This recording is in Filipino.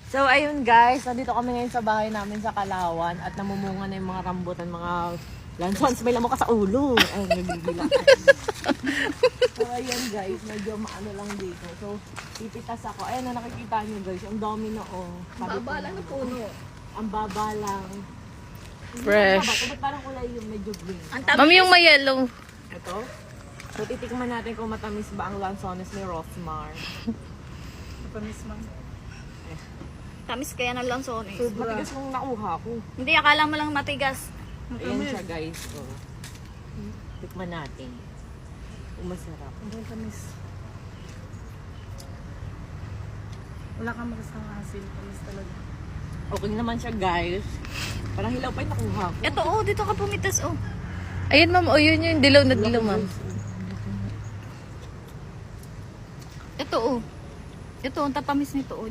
So, ayun guys, nandito kami ngayon sa bahay namin sa Kalawan at namumunga na yung mga rambutan, mga lansons. May lamok ka sa ulo. Ay, nagigila. So, ayun guys, medyo maano lang dito. So, pipitas ako. Ayun na nakikita nyo guys, ang dami na oh. Ang baba lang na puno. Ang baba lang. Fresh. Ba't parang kulay yung medyo green? Ma'am, yung may yellow. Ito? So, titikman natin kung matamis ba ang lansones ni Rosmar. Matamis man. Tamis kaya ng lansones. Matigas nung nakuha ko. Hindi, akala mo lang matigas. Ayan siya guys. Oh. Tikman natin. Kung masarap. Ang tamis. Wala kang makasang asin. Tamis talaga. Okay naman siya guys. Parang hilaw pa yung nakuha ko. Ito, oh, dito ka pumitas, oh. Ayun, ma'am. O, yun yung dilaw na dilaw, ma'am. Ito, oh. Ito, ang tapamis nito, oh.